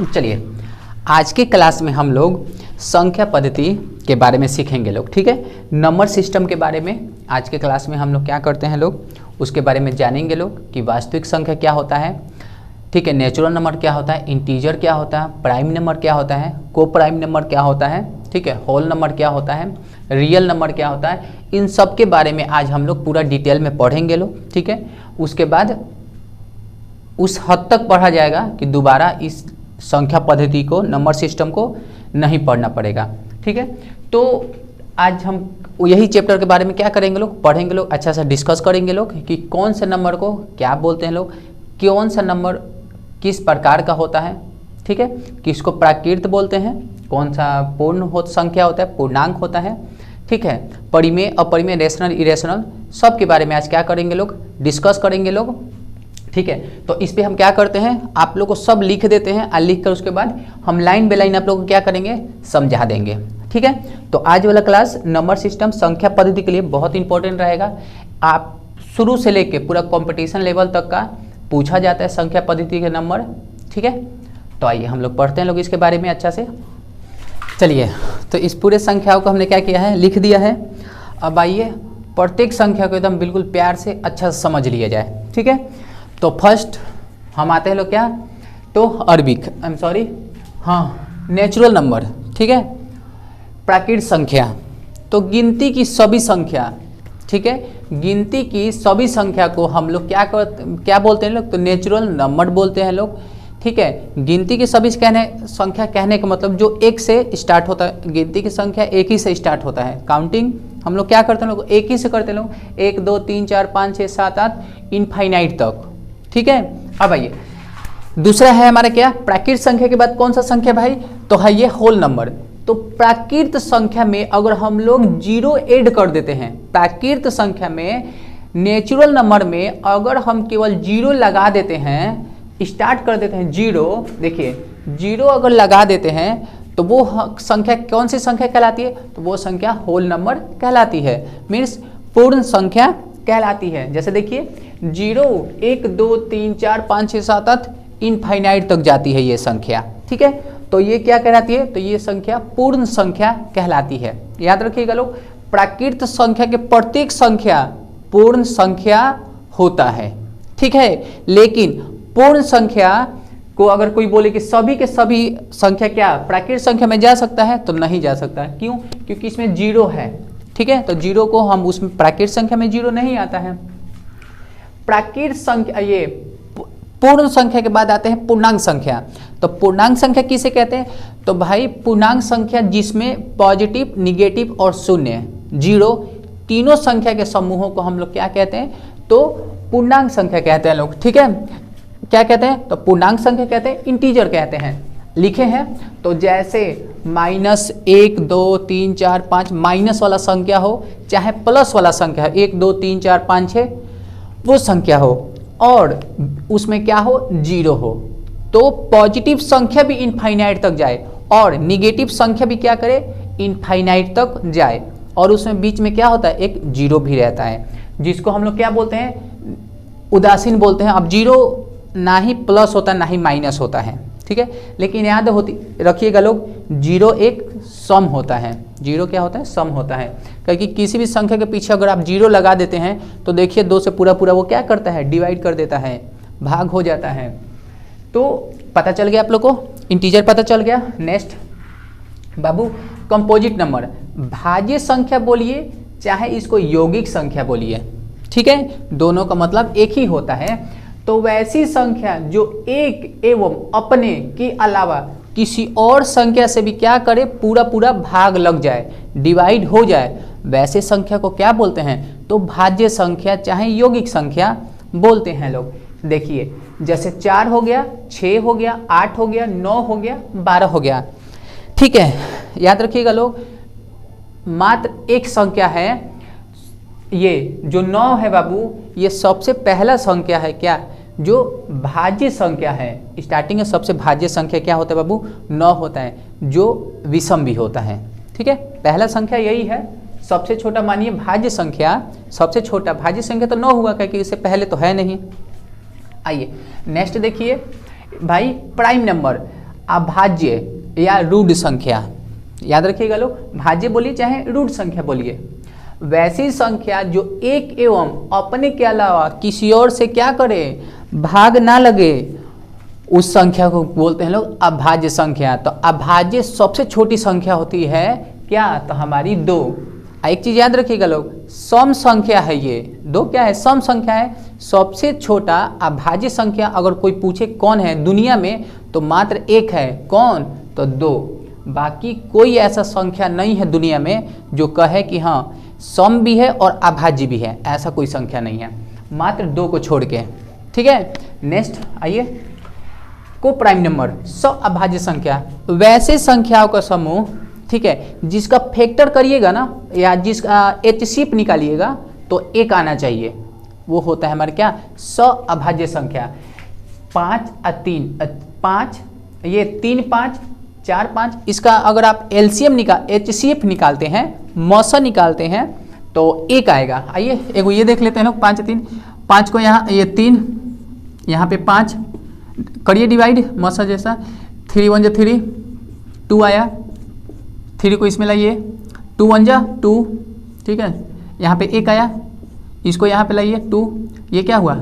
चलिए आज के क्लास में हम लोग संख्या पद्धति के बारे में सीखेंगे लोग, ठीक है। नंबर सिस्टम के बारे में आज के क्लास में हम लोग क्या करते हैं लोग, उसके बारे में जानेंगे लोग कि वास्तविक संख्या क्या होता है, ठीक है, नेचुरल नंबर क्या होता है, इंटीजर क्या होता है, प्राइम नंबर क्या होता है, को प्राइम नंबर क्या होता है, ठीक है, होल नंबर क्या होता है, रियल नंबर क्या होता है। इन सब के बारे में आज हम लोग पूरा डिटेल में पढ़ेंगे लोग, ठीक है। उसके बाद उस हद तक पढ़ा जाएगा कि दोबारा इस संख्या पद्धति को, नंबर सिस्टम को नहीं पढ़ना पड़ेगा, ठीक है। तो आज हम यही चैप्टर के बारे में क्या करेंगे लोग, पढ़ेंगे लोग, अच्छा सा डिस्कस करेंगे लोग कि कौन से नंबर को क्या बोलते हैं लोग, कौन सा नंबर किस प्रकार का होता है, ठीक है, किसको प्राकृत बोलते हैं, कौन सा पूर्ण संख्या होता है, पूर्णांक होता है, ठीक है, परिमेय अपरिमेय, रेशनल इरेशनल, सब के बारे में आज क्या करेंगे लोग, डिस्कस करेंगे लोग, ठीक है। तो इस पे हम क्या करते हैं, आप लोग को सब लिख देते हैं और लिख कर उसके बाद हम लाइन बाय लाइन आप लोग को क्या करेंगे, समझा देंगे, ठीक है। तो आज वाला क्लास नंबर सिस्टम संख्या पद्धति के लिए बहुत इंपॉर्टेंट रहेगा। आप शुरू से लेके पूरा कंपटीशन लेवल तक का पूछा जाता है संख्या पद्धति के नंबर, ठीक है। तो आइए हम लोग पढ़ते हैं लोग इसके बारे में अच्छा से। चलिए, तो इस पूरे संख्याओं को हमने क्या किया है, लिख दिया है। अब आइए प्रत्येक संख्या को एकदम बिल्कुल प्यार से अच्छा से समझ लिया जाए, ठीक है। तो फर्स्ट हम आते हैं लोग क्या, तो अरबिक, नेचुरल नंबर, ठीक है, प्राकृत संख्या, तो गिनती की सभी संख्या, ठीक है, गिनती की सभी संख्या को हम लोग क्या बोलते हैं लोग, तो नेचुरल नंबर बोलते हैं लोग, ठीक है। गिनती की सभी संख्या कहने का मतलब जो एक से स्टार्ट होता है, गिनती की संख्या एक ही से स्टार्ट होता है, काउंटिंग हम लोग क्या करते हैं लोग, एक ही से करते हैं लोग, 1 2 3 4 5 6 7 8 इनफाइनाइट तक, ठीक है। अब आइए दूसरा है हमारा क्या, प्राकृत संख्या के बाद कौन सा संख्या भाई, तो है ये होल नंबर। तो प्राकृत संख्या में अगर हम लोग जीरो ऐड कर देते हैं, प्राकृत संख्या में नेचुरल नंबर में अगर हम केवल जीरो लगा देते हैं, स्टार्ट कर देते हैं जीरो, देखिए जीरो अगर लगा देते हैं तो वो संख्या कौन सी संख्या कहलाती है, तो वो संख्या होल नंबर कहलाती है, मीन्स पूर्ण संख्या कहलाती है। जैसे देखिए 0 1 2 3 4 5 6 7 8 इनफाइनाइट तक जाती है ये संख्या, ठीक है। तो ये क्या कहलाती है, तो ये संख्या पूर्ण संख्या कहलाती है। याद रखिएगा लोग, प्राकृत संख्या के प्रत्येक संख्या पूर्ण संख्या होता है, ठीक है। लेकिन पूर्ण संख्या को अगर कोई बोले कि सभी के सभी संख्या क्या प्राकृत संख्या में जा सकता है, तो नहीं जा सकता है। क्यों, क्योंकि इसमें जीरो है, ठीक है। तो जीरो को हम उसमें प्राकृत संख्या में जीरो नहीं आता है। प्राकृत संख्या, ये पूर्ण संख्या के बाद आते हैं पूर्णांक संख्या। तो पूर्णांक संख्या किसे कहते हैं, तो भाई पूर्णांक संख्या जिसमें पॉजिटिव, निगेटिव और शून्य, जीरो, तीनों संख्या के समूहों को हम लोग क्या कहते हैं, तो पूर्णांक संख्या कहते हैं लोग, ठीक है। क्या कहते हैं, तो पूर्णांक संख्या कहते हैं, इंटीजर कहते हैं, लिखे हैं। तो जैसे -1 2 3 4 5 माइनस वाला संख्या हो, चाहे प्लस वाला संख्या हो, 1 2 3 4 5 6 वो संख्या हो, और उसमें क्या हो, जीरो हो, तो पॉजिटिव संख्या भी इनफाइनाइट तक जाए और निगेटिव संख्या भी क्या करे, इनफाइनाइट तक जाए, और उसमें बीच में क्या होता है, एक जीरो भी रहता है, जिसको हम लोग क्या बोलते हैं, उदासीन बोलते हैं। अब जीरो ना ही प्लस होता है ना ही माइनस होता है, ठीक है। लेकिन याद रखिएगा लोग, जीरो एक सम होता है, जीरो क्या होता है, सम होता है, क्योंकि किसी भी संख्या के पीछे अगर आप जीरो लगा देते हैं तो देखिए 2 से पूरा वो क्या करता है, डिवाइड कर देता है, भाग हो जाता है। तो पता चल गया आप लोग को, इंटीजर पता चल गया। नेक्स्ट बाबू, कंपोजिट नंबर, भाज्य संख्या बोलिए चाहे इसको यौगिक संख्या बोलिए, ठीक है, दोनों का मतलब एक ही होता है। तो वैसी संख्या जो एक एवं अपने के अलावा किसी और संख्या से भी क्या करे, पूरा पूरा भाग लग जाए, डिवाइड हो जाए, वैसे संख्या को क्या बोलते हैं, तो भाज्य संख्या चाहे यौगिक संख्या बोलते हैं लोग। देखिए जैसे 4 हो गया, 6 हो गया, 8 हो गया, 9 हो गया, 12 हो गया, ठीक है। याद रखिएगा लोग, मात्र एक संख्या है, ये जो 9 है बाबू, ये सबसे पहला संख्या है क्या, जो भाज्य संख्या है। स्टार्टिंग में सबसे भाज्य संख्या क्या होता है बाबू, 9 होता है, जो विषम भी होता है, ठीक है। पहला संख्या यही है, सबसे छोटा मानिए भाज्य संख्या, सबसे छोटा भाज्य संख्या तो 9 हुआ, क्योंकि इससे पहले तो है नहीं। आइए नेक्स्ट देखिए भाई, प्राइम नंबर। अभाज्य या रूढ़ संख्या, याद रखिएगा लोग, भाज्य बोलिए चाहे रूढ़ संख्या बोलिए, वैसी संख्या जो एक एवं अपने के अलावा किसी और से क्या करे, भाग ना लगे, उस संख्या को बोलते हैं लोग अभाज्य संख्या। तो अभाज्य सबसे छोटी संख्या होती है क्या, तो हमारी 2। एक चीज याद रखिएगा लोग, सम संख्या है ये, 2 क्या है, सम संख्या है। सबसे छोटा अभाज्य संख्या अगर कोई पूछे कौन है दुनिया में, तो मात्र एक है, कौन, तो 2। बाकी कोई ऐसा संख्या नहीं है दुनिया में जो कहे कि हाँ सम भी है और अभाज्य भी है, ऐसा कोई संख्या नहीं है, मात्र 2 को छोड़ के। ठीक है, नेक्स्ट आइए, को प्राइम नंबर, अभाज्य संख्या, वैसे संख्याओं का समूह, ठीक है, जिसका फैक्टर करिएगा ना या जिसका HCF निकालिएगा तो 1 आना चाहिए, वो होता है हमारे क्या, अभाज्य संख्या। 5 और 3, 5 ये 3 5 4 5, इसका अगर आप LCM HCF निकालते हैं, मौसा निकालते हैं तो 1 आएगा। आइए एगो ये देख लेते हैं लोग, 5 3, 5 को यहाँ ये 3, यहाँ पे 5 करिए डिवाइड मौसा जैसा, 3 1 जा 3, 2 आया, 3 को इसमें लाइए, 2 1 जा 2, ठीक है, यहाँ पे 1 आया, इसको यहाँ पे लाइए 2, ये क्या हुआ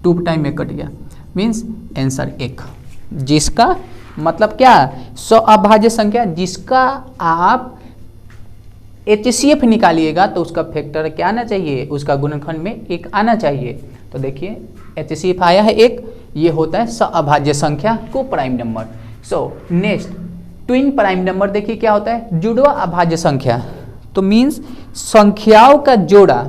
2 टाइम में कट गया, मीन्स आंसर 1। जिसका मतलब क्या, अभाज्य संख्या जिसका आप HCF निकालिएगा तो उसका फैक्टर क्या आना चाहिए, उसका गुणनखंड में 1 आना चाहिए। तो देखिए HCF आया है 1, ये होता है अभाज्य संख्या को prime number. Next twin prime number, देखिए क्या होता है, जुड़वा अभाज्य संख्या। तो मीन्स संख्याओं का जोड़ा,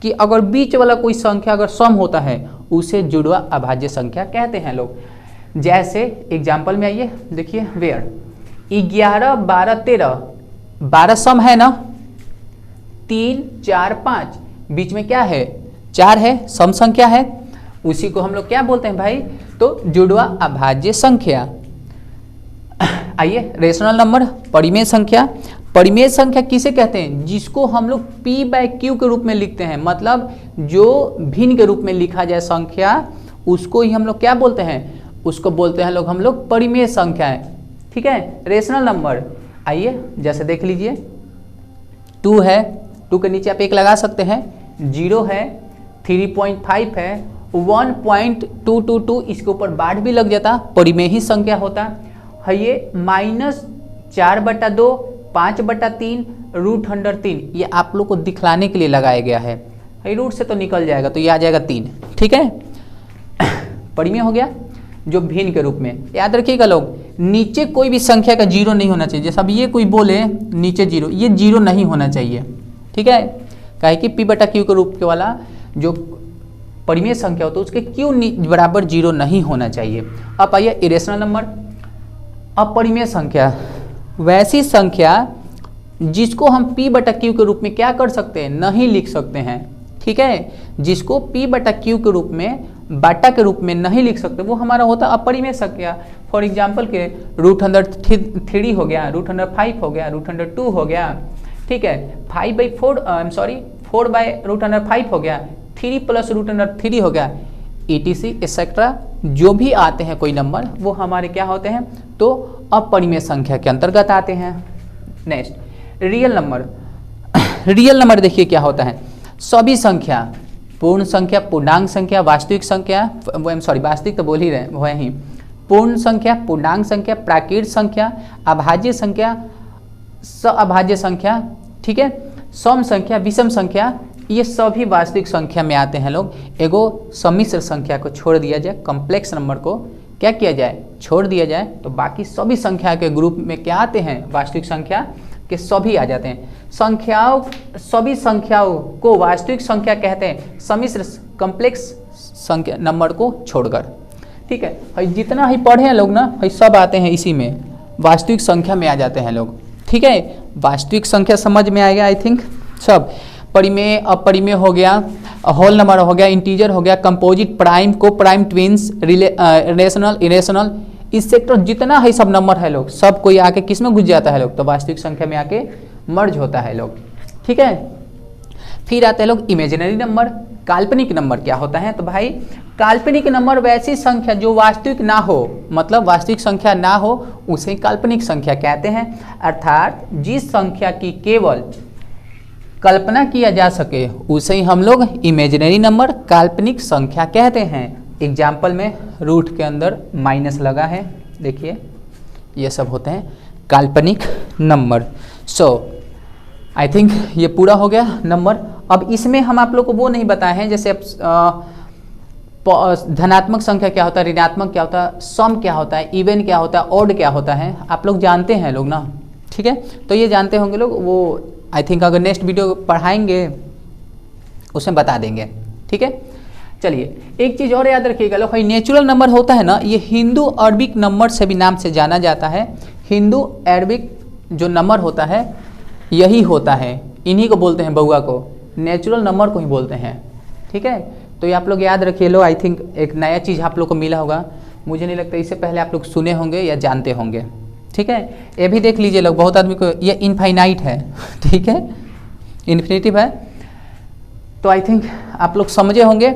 कि अगर बीच वाला कोई संख्या अगर सम होता है उसे जुड़वा अभाज्य संख्या कहते हैं लोग। जैसे एग्जाम्पल में आइए, देखिए वेयर 11 12 13, 12 सम है ना, 3 4 5 बीच में क्या है, 4 है, सम संख्या है, उसी को हम लोग क्या बोलते हैं भाई, तो जुड़वा अभाज्य संख्या। आइए रेशनल नंबर, परिमेय संख्या। परिमेय संख्या किसे कहते हैं, जिसको हम लोग P/Q के रूप में लिखते हैं, मतलब जो भिन्न के रूप में लिखा जाए संख्या, उसको ही हम लोग क्या बोलते हैं, उसको बोलते हैं लोग हम लोग परिमेय संख्या है। ठीक है, रेशनल नंबर आइए जैसे देख लीजिए, 2 है, 2 के नीचे आप 1 लगा सकते हैं, 0 है, 3.5 है, 1.222, इसके ऊपर बाढ़ भी लग जाता, परिमेय ही संख्या होता है। ये -4/2, 5/3, √3, ये आप लोग को दिखलाने के लिए लगाया गया है, रूट से तो निकल जाएगा तो ये आ जाएगा 3। ठीक है, परिमेय हो गया जो भिन्न के रूप में। याद रखिएगा लोग, नीचे कोई भी संख्या का 0 नहीं होना चाहिए। जैसे अब ये कोई बोले नीचे 0, ये 0 नहीं होना चाहिए। ठीक है, काहे कि P/Q के रूप के वाला जो परिमेय संख्या होता है उसके Q बराबर 0 नहीं होना चाहिए। अब आइए इरेशनल नंबर, अपरिमेय संख्या, वैसी संख्या जिसको हम P/Q के रूप में क्या कर सकते हैं, नहीं लिख सकते हैं। ठीक है, जिसको P/Q के रूप में, बाटा के रूप में नहीं लिख सकते, वो हमारा होता है अपरिमेय संख्या। फॉर एग्जाम्पल के √3 हो गया, √5 हो गया, √2 हो गया। ठीक है, 4/5 हो गया, 3 + √3 हो गया, ETC एक्सेट्रा जो भी आते हैं कोई नंबर, वो हमारे क्या होते हैं, तो अपरिमेय संख्या के अंतर्गत आते हैं। Next real number. Real number देखिए क्या होता है, सभी संख्या, पूर्ण संख्या, पूर्णांक संख्या, वास्तविक संख्या, वास्तविक तो बोल ही रहे वो ही, पूर्ण संख्या, पूर्णांक संख्या, प्राकृत संख्या, अभाज्य संख्या, अभाज्य संख्या, ठीक है, सम संख्या, विषम संख्या, ये सभी वास्तविक संख्या में आते हैं लोग। एगो सम्मिश्र संख्या को छोड़ दिया जाए, कॉम्प्लेक्स नंबर को क्या किया जाए, छोड़ दिया जाए, तो बाकी सभी संख्या के ग्रुप में क्या आते हैं, वास्तविक संख्या के सभी आ जाते हैं। संख्याओं, सभी संख्याओं को वास्तविक संख्या कहते हैं, सम्मिश्र कॉम्प्लेक्स संख्या नंबर को छोड़कर। ठीक है, जितना ही पढ़े हैं लोग ना, सब आते हैं इसी में, वास्तविक संख्या में आ जाते हैं लोग। ठीक है, वास्तविक संख्या समझ में आएगा आई थिंक सब। परिमेय, अपरिमेय हो गया, होल नंबर हो गया, इंटीजर हो गया, कंपोजिट, प्राइम, को प्राइम, ट्विंस, रेशनल, इरेशनल, इस सेक्टर जितना है सब नंबर है लोग, सब कोई आके किस में घुस जाता है लोग, तो वास्तविक संख्या में आके मर्ज होता है लोग। ठीक है, फिर आते हैं लोग इमेजिनरी नंबर। काल्पनिक नंबर क्या होता है? तो भाई काल्पनिक नंबर वैसी संख्या जो वास्तविक ना हो, मतलब वास्तविक संख्या ना हो उसे काल्पनिक संख्या कहते हैं। अर्थात जिस संख्या की केवल कल्पना किया जा सके उसे ही हम लोग इमेजिनरी नंबर, काल्पनिक संख्या कहते हैं। एग्जाम्पल में रूट के अंदर माइनस लगा है, देखिए ये सब होते हैं काल्पनिक नंबर। सो आई थिंक ये पूरा हो गया नंबर। अब इसमें हम आप लोग को वो नहीं बताए हैं, जैसे धनात्मक संख्या क्या होता है, ऋणात्मक क्या होता है, सम क्या होता है, इवन क्या होता है, ऑड क्या होता है, आप लोग जानते हैं लोग ना, ठीक है। तो ये जानते होंगे लोग, वो आई थिंक अगर नेक्स्ट वीडियो पढ़ाएंगे उसमें बता देंगे, ठीक है। चलिए एक चीज़ और याद रखिएगा लोग, भाई नेचुरल नंबर होता है ना, ये हिंदू अरबिक नंबर से भी नाम से जाना जाता है। हिंदू अरबिक जो नंबर होता है यही होता है, इन्हीं को बोलते हैं बउआ को, नेचुरल नंबर को ही बोलते हैं, ठीक है। तो ये आप लोग याद रखिए लो। आई थिंक एक नया चीज़ आप लोग को मिला होगा, मुझे नहीं लगता इससे पहले आप लोग सुने होंगे या जानते होंगे, ठीक है। ये भी देख लीजिए लोग, बहुत आदमी को ये इनफाइनाइट है, ठीक है, इन्फिनिटिव है। तो आई थिंक आप लोग समझे होंगे।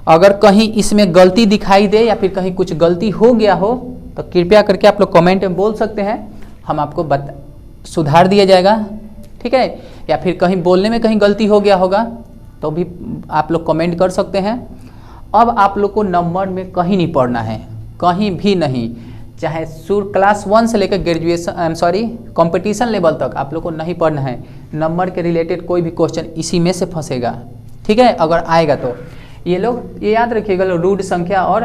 अगर कहीं इसमें गलती दिखाई दे या फिर कहीं कुछ गलती हो गया हो तो कृपया करके आप लोग कमेंट में बोल सकते हैं, हम आपको सुधार दिया जाएगा, ठीक है। या फिर कहीं बोलने में कहीं गलती हो गया होगा तो भी आप लोग कमेंट कर सकते हैं। अब आप लोग को नंबर में कहीं नहीं पढ़ना है, कहीं भी नहीं, चाहे क्लास 1 से लेकर ग्रेजुएशन कंपटीशन लेवल तक आप लोग को नहीं पढ़ना है। नंबर के रिलेटेड कोई भी क्वेश्चन इसी में से फंसेगा, ठीक है, अगर आएगा तो। ये लोग ये याद रखिएगा लोग, रूट संख्या और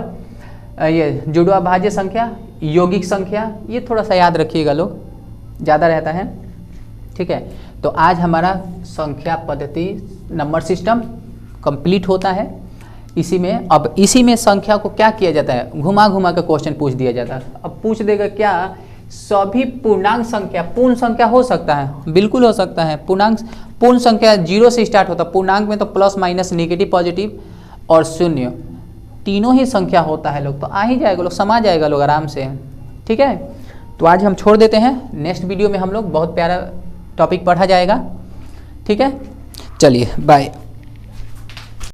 ये जुड़वा भाज्य संख्या, यौगिक संख्या, ये थोड़ा सा याद रखिएगा लोग, ज़्यादा रहता है, ठीक है। तो आज हमारा संख्या पद्धति नंबर सिस्टम कंप्लीट होता है। इसी में अब इसी में संख्या को क्या किया जाता है, घुमा घुमा कर क्वेश्चन पूछ दिया जाता है। अब पूछ देगा क्या सभी पूर्णांक संख्या पूर्ण संख्या हो सकता है? बिल्कुल हो सकता है। पूर्ण संख्या 0 से स्टार्ट होता है, पूर्णांक में तो प्लस माइनस नेगेटिव पॉजिटिव और शून्य तीनों ही संख्या होता है लोग। तो आ ही जाएगा लोग, समा जाएगा लोग आराम से, ठीक है। तो आज हम छोड़ देते हैं, नेक्स्ट वीडियो में हम लोग बहुत प्यारा टॉपिक पढ़ा जाएगा, ठीक है। चलिए बाय।